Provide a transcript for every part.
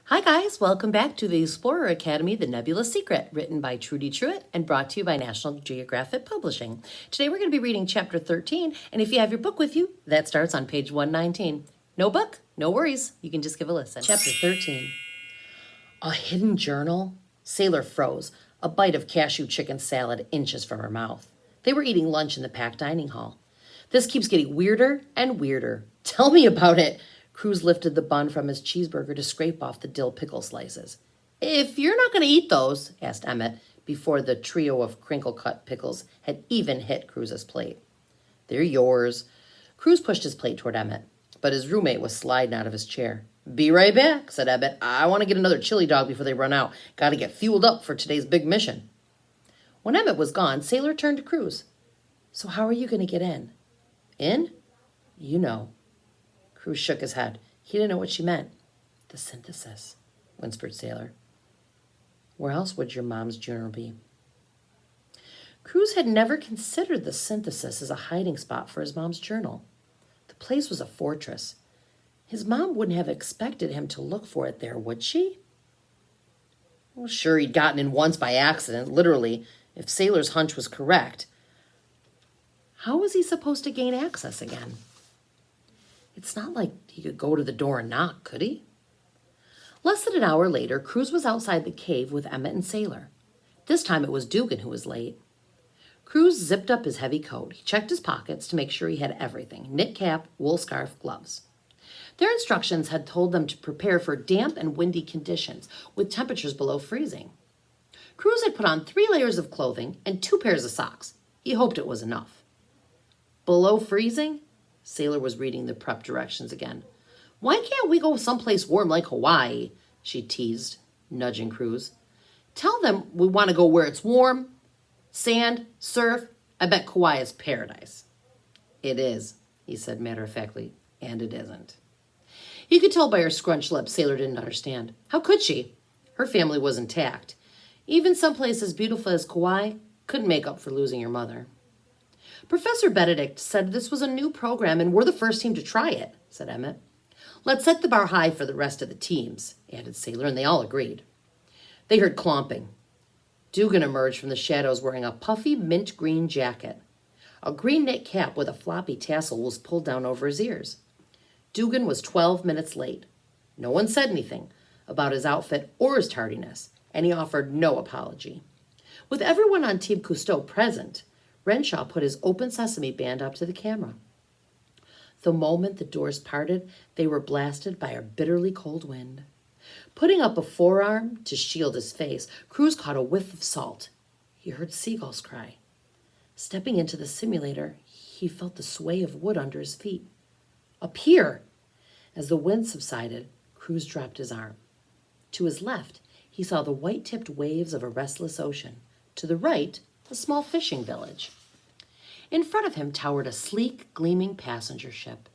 Hi guys, welcome back to the Explorer Academy, The Nebula Secret, written by Trudy Truitt and brought to you by National Geographic Publishing. Today we're going to be reading chapter 13, and if you have your book with you, that starts on page 119. No book? No worries, you can just give a listen. Chapter 13. A hidden journal? Sailor froze, a bite of cashew chicken salad inches from her mouth. They were eating lunch in the packed dining hall. This keeps getting weirder and weirder. Tell me about it. Cruz lifted the bun from his cheeseburger to scrape off the dill pickle slices. If you're not going to eat those, asked Emmett, before the trio of crinkle-cut pickles had even hit Cruz's plate. They're yours. Cruz pushed his plate toward Emmett, but his roommate was sliding out of his chair. Be right back, said Emmett. I want to get another chili dog before they run out. Got to get fueled up for today's big mission. When Emmett was gone, Sailor turned to Cruz. So how are you going to get in? In? You know. Cruz shook his head. He didn't know what she meant. The synthesis, whispered Sailor. Where else would your mom's journal be? Cruz had never considered the synthesis as a hiding spot for his mom's journal. The place was a fortress. His mom wouldn't have expected him to look for it there, would she? Well, sure, he'd gotten in once by accident, literally, if Sailor's hunch was correct. How was he supposed to gain access again? It's not like he could go to the door and knock, could he? Less than an hour later, Cruz was outside the cave with Emmett and Sailor. This time it was Dugan who was late. Cruz zipped up his heavy coat. He checked his pockets to make sure he had everything: knit cap, wool scarf, gloves. Their instructions had told them to prepare for damp and windy conditions with temperatures below freezing. Cruz had put on 3 layers of clothing and 2 pairs of socks. He hoped it was enough. Below freezing? Sailor was reading the prep directions again. Why can't we go someplace warm like Hawaii? She teased, nudging Cruz. Tell them we want to go where it's warm, sand, surf. I bet Kauai is paradise. It is, he said matter-of-factly, and it isn't. You could tell by her scrunched lips Sailor didn't understand. How could she? Her family was intact. Even someplace as beautiful as Kauai couldn't make up for losing your mother. Professor Benedict said this was a new program and we're the first team to try it, said Emmett. Let's set the bar high for the rest of the teams, added Sailor, and they all agreed. They heard clomping. Dugan emerged from the shadows wearing a puffy mint green jacket. A green knit cap with a floppy tassel was pulled down over his ears. Dugan was 12 minutes late. No one said anything about his outfit or his tardiness, and he offered no apology. With everyone on Team Cousteau present, Renshaw put his open sesame band up to the camera. The moment the doors parted, they were blasted by a bitterly cold wind. Putting up a forearm to shield his face, Cruz caught a whiff of salt. He heard seagulls cry. Stepping into the simulator, he felt the sway of wood under his feet. Up here! As the wind subsided, Cruz dropped his arm. To his left, he saw the white-tipped waves of a restless ocean. To the right, a small fishing village. In front of him towered a sleek, gleaming passenger ship.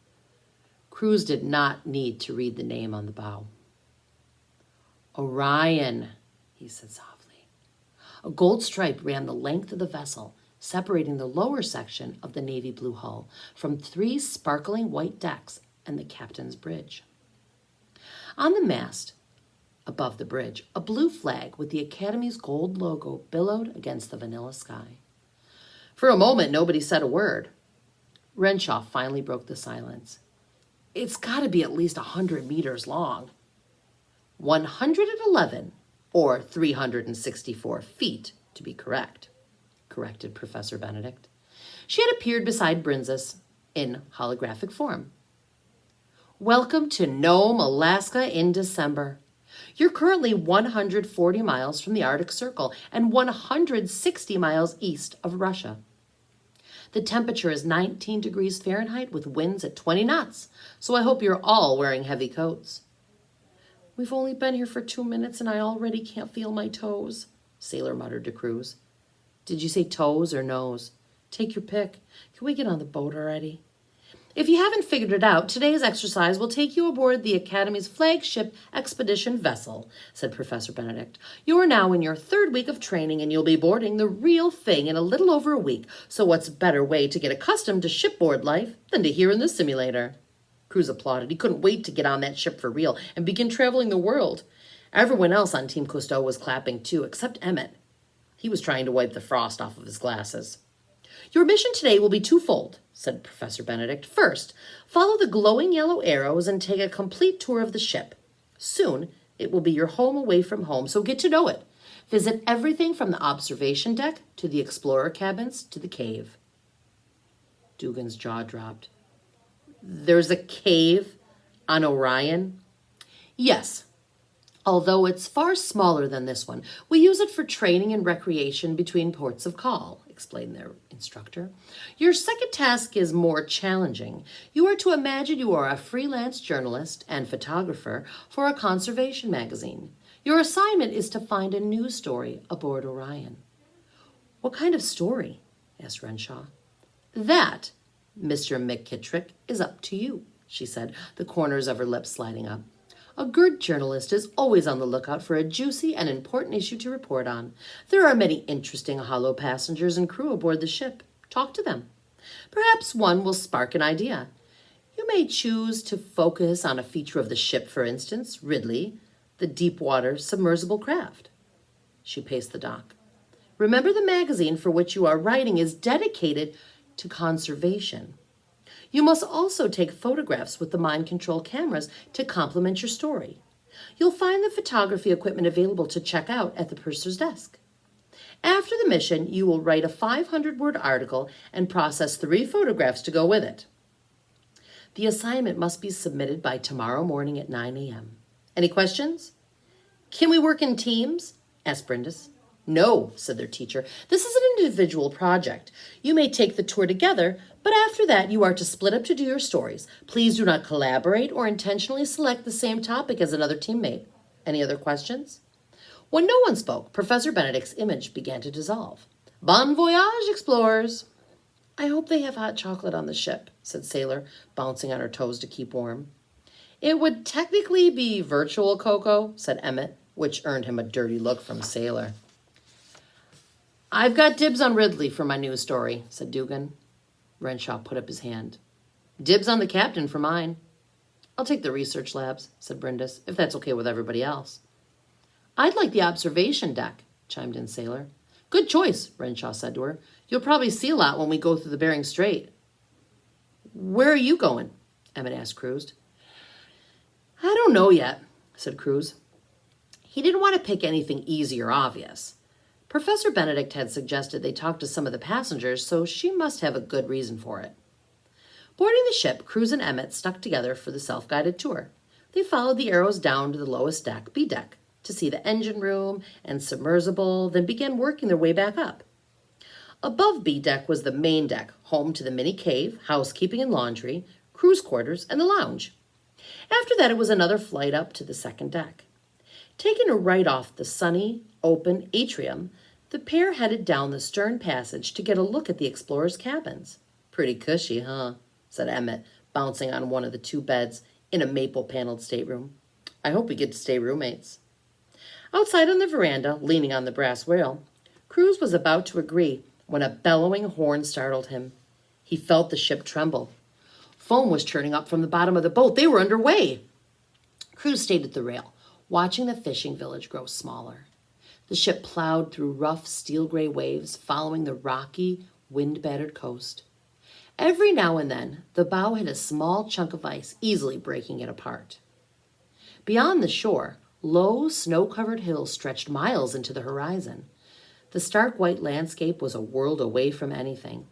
Cruz did not need to read the name on the bow. Orion, he said softly. A gold stripe ran the length of the vessel, separating the lower section of the navy blue hull from 3 sparkling white decks and the captain's bridge. On the mast, above the bridge, a blue flag with the Academy's gold logo billowed against the vanilla sky. For a moment, nobody said a word. Renshaw finally broke the silence. It's got to be at least 100 meters long. 111, or 364 feet, to be correct, corrected Professor Benedict. She had appeared beside Brinzus in holographic form. Welcome to Nome, Alaska in December. You're currently 140 miles from the Arctic Circle and 160 miles east of Russia. The temperature is 19 degrees Fahrenheit with winds at 20 knots, so I hope you're all wearing heavy coats. We've only been here for 2 minutes and I already can't feel my toes, Sailor muttered to Cruz. Did you say toes or nose? Take your pick. Can we get on the boat already? If you haven't figured it out, today's exercise will take you aboard the Academy's flagship expedition vessel, said Professor Benedict. You are now in your 3rd week of training, and you'll be boarding the real thing in a little over a week. So what's a better way to get accustomed to shipboard life than to here in the simulator? Cruz applauded. He couldn't wait to get on that ship for real and begin traveling the world. Everyone else on Team Cousteau was clapping too, except Emmett. He was trying to wipe the frost off of his glasses. Your mission today will be twofold, said Professor Benedict. First, follow the glowing yellow arrows and take a complete tour of the ship. Soon, it will be your home away from home, so get to know it. Visit everything from the observation deck to the explorer cabins to the cave. Dugan's jaw dropped. There's a cave on Orion? Yes, although it's far smaller than this one. We use it for training and recreation between ports of call, explained their instructor. Your second task is more challenging. You are to imagine you are a freelance journalist and photographer for a conservation magazine. Your assignment is to find a news story aboard Orion. What kind of story? Asked Renshaw. That, Mr. McKittrick, is up to you, she said, the corners of her lips sliding up. A good journalist is always on the lookout for a juicy and important issue to report on. There are many interesting hollow passengers and crew aboard the ship. Talk to them. Perhaps one will spark an idea. You may choose to focus on a feature of the ship, for instance, Ridley, the deep-water submersible craft. She paced the dock. Remember, the magazine for which you are writing is dedicated to conservation. You must also take photographs with the mind control cameras to complement your story. You'll find the photography equipment available to check out at the purser's desk. After the mission, you will write a 500-word article and process 3 photographs to go with it. The assignment must be submitted by tomorrow morning at 9 a.m. Any questions? Can we work in teams? Asked Brindis. No, said their teacher. This is an individual project. You may take the tour together, but after that you are to split up to do your stories. Please do not collaborate or intentionally select the same topic as another teammate. Any other questions? When no one spoke, Professor Benedict's image began to dissolve. Bon voyage, explorers! I hope they have hot chocolate on the ship, said Sailor, bouncing on her toes to keep warm. It would technically be virtual cocoa, said Emmett, which earned him a dirty look from Sailor. I've got dibs on Ridley for my news story, said Dugan. Renshaw put up his hand. Dibs on the captain for mine. I'll take the research labs, said Brindis, if that's okay with everybody else. I'd like the observation deck, chimed in Sailor. Good choice, Renshaw said to her. You'll probably see a lot when we go through the Bering Strait. Where are you going? Emmett asked Cruz. I don't know yet, said Cruz. He didn't want to pick anything easy or obvious. Professor Benedict had suggested they talk to some of the passengers, so she must have a good reason for it. Boarding the ship, Cruz and Emmett stuck together for the self-guided tour. They followed the arrows down to the lowest deck, B deck, to see the engine room and submersible, then began working their way back up. Above B deck was the main deck, home to the mini cave, housekeeping and laundry, crew's quarters, and the lounge. After that, it was another flight up to the second deck. Taking a right off the sunny, open atrium, the pair headed down the stern passage to get a look at the explorers' cabins. Pretty cushy, huh? Said Emmett, bouncing on one of the 2 beds in a maple-paneled stateroom. I hope we get to stay roommates. Outside on the veranda, leaning on the brass rail, Cruz was about to agree when a bellowing horn startled him. He felt the ship tremble. Foam was churning up from the bottom of the boat. They were underway. Cruz stayed at the rail, watching the fishing village grow smaller. The ship plowed through rough steel-gray waves, following the rocky, wind-battered coast. Every now and then, the bow hit a small chunk of ice, easily breaking it apart. Beyond the shore, low, snow-covered hills stretched miles into the horizon. The stark white landscape was a world away from anything.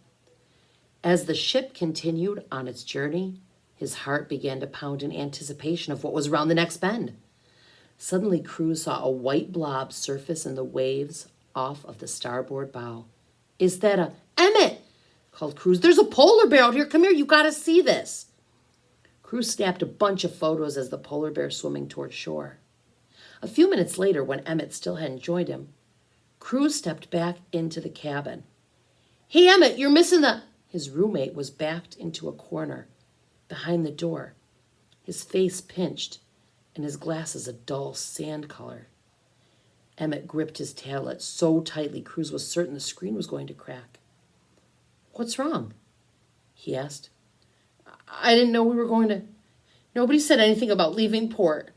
As the ship continued on its journey, his heart began to pound in anticipation of what was around the next bend. Suddenly, Cruz saw a white blob surface in the waves off of the starboard bow. Is that a... Emmett! Called Cruz. There's a polar bear out here. Come here, you gotta see this. Cruz snapped a bunch of photos as the polar bear swimming toward shore. A few minutes later, when Emmett still hadn't joined him, Cruz stepped back into the cabin. Hey, Emmett, you're missing the... His roommate was backed into a corner behind the door, his face pinched, and his glasses a dull sand color. Emmett gripped his tablet so tightly Cruz was certain the screen was going to crack. What's wrong? He asked. I didn't know we were going to... Nobody said anything about leaving port.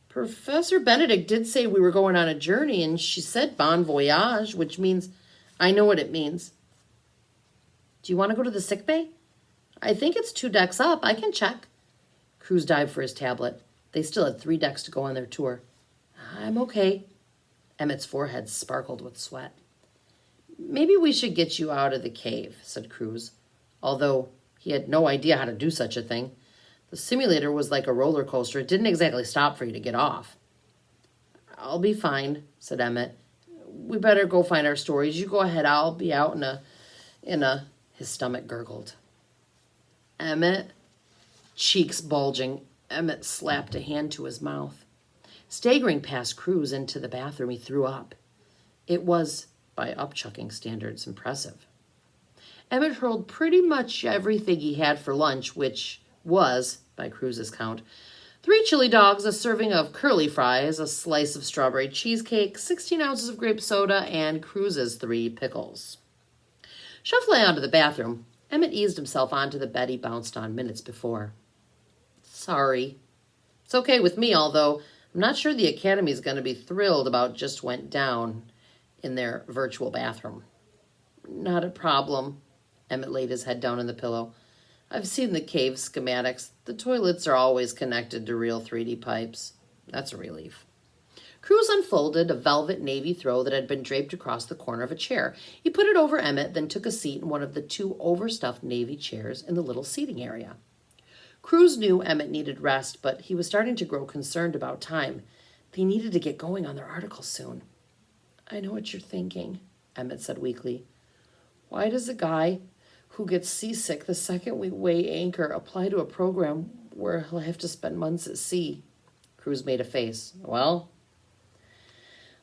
Professor Benedict did say we were going on a journey, and she said bon voyage, which means, I know what it means. Do you want to go to the sick bay? I think it's 2 decks up. I can check. Cruz dived for his tablet. They still had 3 decks to go on their tour. I'm okay. Emmett's forehead sparkled with sweat. Maybe we should get you out of the cave, said Cruz, although he had no idea how to do such a thing. The simulator was like a roller coaster. It didn't exactly stop for you to get off. I'll be fine, said Emmett. We better go find our stories. You go ahead. I'll be out in a... His stomach gurgled. Emmett? Cheeks bulging, Emmett slapped a hand to his mouth. Staggering past Cruz into the bathroom, he threw up. It was, by upchucking standards, impressive. Emmett hurled pretty much everything he had for lunch, which was, by Cruz's count, 3 chili dogs, a serving of curly fries, a slice of strawberry cheesecake, 16 ounces of grape soda, and Cruz's 3 pickles. Shuffling out of the bathroom, Emmett eased himself onto the bed he bounced on minutes before. Sorry. It's okay with me, although I'm not sure the Academy's going to be thrilled about just went down in their virtual bathroom. Not a problem. Emmett laid his head down on the pillow. I've seen the cave schematics. The toilets are always connected to real 3D pipes. That's a relief. Cruz unfolded a velvet navy throw that had been draped across the corner of a chair. He put it over Emmett, then took a seat in one of the 2 overstuffed navy chairs in the little seating area. Cruz knew Emmett needed rest, but he was starting to grow concerned about time. They needed to get going on their article soon. I know what you're thinking, Emmett said weakly. Why does a guy who gets seasick the second we weigh anchor apply to a program where he'll have to spend months at sea? Cruz made a face. Well,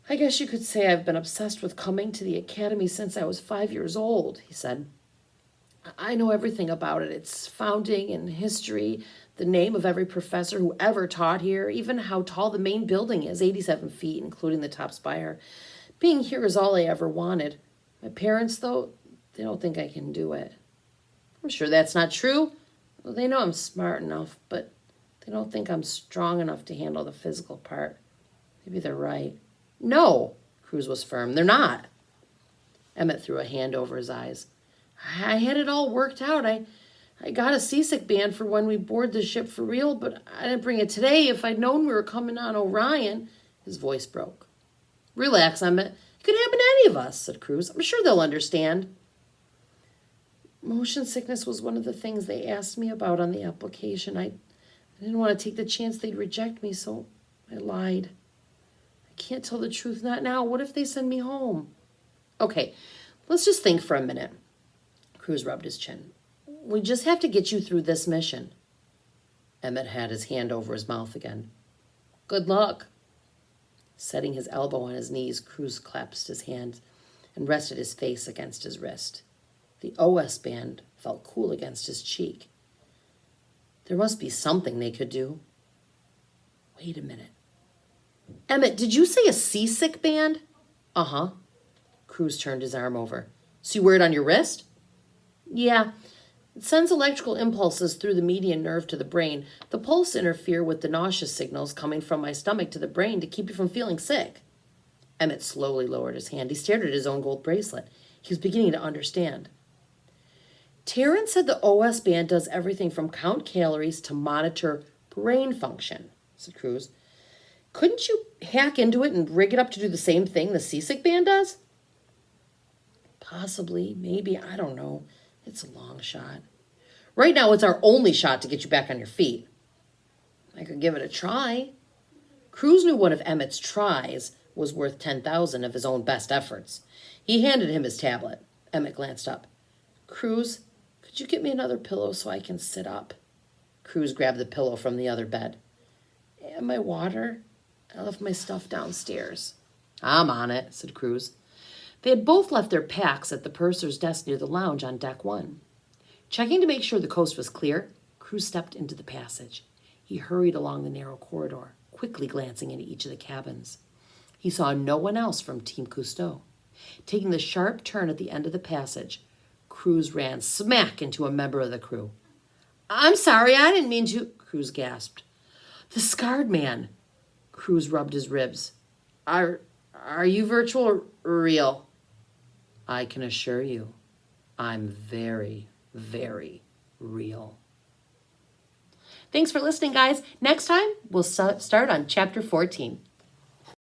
I guess you could say I've been obsessed with coming to the Academy since I was 5 years old, he said. I know everything about it, its founding and history, the name of every professor who ever taught here, even how tall the main building is, 87 feet, including the top spire. Being here is all I ever wanted. My parents, though, they don't think I can do it. I'm sure that's not true. Well, they know I'm smart enough, but they don't think I'm strong enough to handle the physical part. Maybe they're right. No, Cruz was firm. They're not. Emmett threw a hand over his eyes. I had it all worked out. I got a seasick band for when we board the ship for real, but I didn't bring it today. If I'd known we were coming on Orion, his voice broke. Relax, Emmett. It could happen to any of us, said Cruz. I'm sure they'll understand. Motion sickness was one of the things they asked me about on the application. I didn't want to take the chance they'd reject me, so I lied. I can't tell the truth, not now. What if they send me home? Okay, let's just think for a minute. Cruz rubbed his chin. We just have to get you through this mission. Emmett had his hand over his mouth again. Good luck. Setting his elbow on his knees, Cruz clasped his hand and rested his face against his wrist. The OS band felt cool against his cheek. There must be something they could do. Wait a minute. Emmett, did you say a seasick band? Uh-huh. Cruz turned his arm over. So you wear it on your wrist? Yeah. It sends electrical impulses through the median nerve to the brain. The pulse interfere with the nauseous signals coming from my stomach to the brain to keep you from feeling sick. Emmett slowly lowered his hand. He stared at his own gold bracelet. He was beginning to understand. Taryn said the OS band does everything from count calories to monitor brain function, said Cruz. Couldn't you hack into it and rig it up to do the same thing the seasick band does? Possibly, maybe, I don't know. It's a long shot. Right now, it's our only shot to get you back on your feet. I could give it a try. Cruz knew one of Emmett's tries was worth 10,000 of his own best efforts. He handed him his tablet. Emmett glanced up. Cruz, could you get me another pillow so I can sit up? Cruz grabbed the pillow from the other bed. And my water? I left my stuff downstairs. I'm on it, said Cruz. They had both left their packs at the purser's desk near the lounge on deck 1. Checking to make sure the coast was clear, Cruz stepped into the passage. He hurried along the narrow corridor, quickly glancing into each of the cabins. He saw no one else from Team Cousteau. Taking the sharp turn at the end of the passage, Cruz ran smack into a member of the crew. I'm sorry, I didn't mean to, Cruz gasped. The scarred man. Cruz rubbed his ribs. Are you virtual or real? I can assure you, I'm very, very real. Thanks for listening, guys. Next time, we'll start on chapter 14.